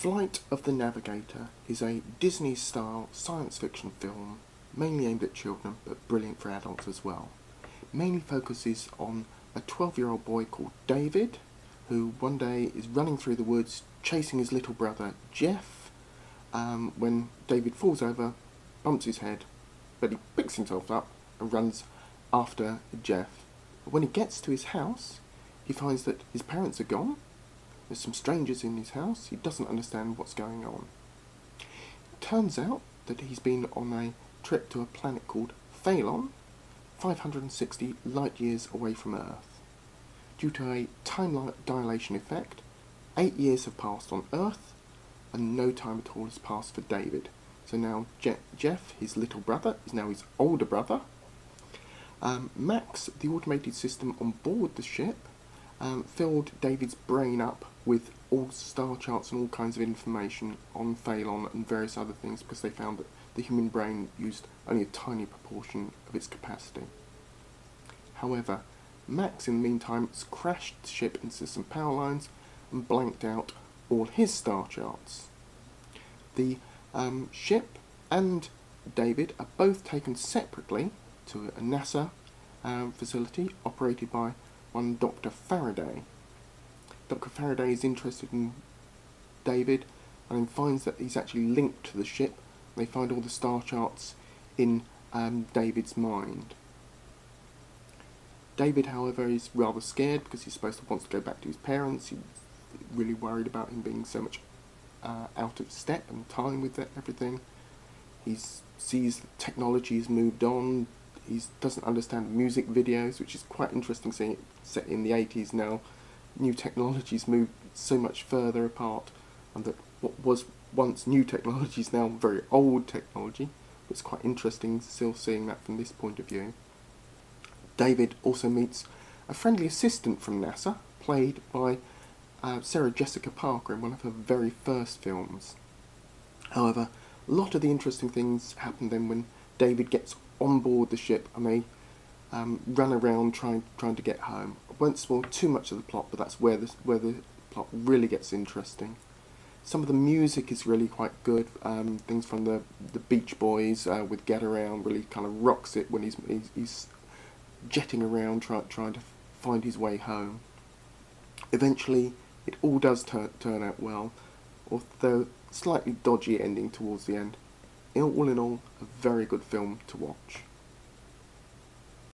Flight of the Navigator is a Disney-style science fiction film, mainly aimed at children, but brilliant for adults as well. It mainly focuses on a 12-year-old boy called David, who one day is running through the woods chasing his little brother Jeff, when David falls over, bumps his head, but he picks himself up and runs after Jeff. But when he gets to his house, he finds that his parents are gone. There's some strangers in his house. He doesn't understand what's going on. It turns out that he's been on a trip to a planet called Phalon, 560 light years away from Earth. Due to a time dilation effect, 8 years have passed on Earth, and no time at all has passed for David. So now Jeff, his little brother, is now his older brother. Max, the automated system on board the ship, filled David's brain up with all star charts and all kinds of information on Phalon and various other things, because they found that the human brain used only a tiny proportion of its capacity. However, Max in the meantime has crashed the ship into some power lines and blanked out all his star charts. The ship and David are both taken separately to a NASA facility operated by one Dr. Faraday. Dr. Faraday is interested in David and finds that he's actually linked to the ship. They find all the star charts in David's mind. David, however, is rather scared because he's wants to go back to his parents. He's really worried about him being so much out of step and time with everything. He sees that technology has moved on. He doesn't understand music videos, which is quite interesting, seeing it set in the 80s now. New technologies moved so much further apart, and that what was once new technology is now very old technology. It's quite interesting still seeing that from this point of view. David also meets a friendly assistant from NASA, played by Sarah Jessica Parker in one of her very first films. However, a lot of the interesting things happen then when David gets on board the ship and they run around trying to get home. I won't spoil too much of the plot, but that's where the plot really gets interesting. Some of the music is really quite good. Things from the Beach Boys with Get Around really kind of rocks it when he's jetting around trying to find his way home. Eventually, it all does turn out well, although slightly dodgy ending towards the end. All in all, a very good film to watch.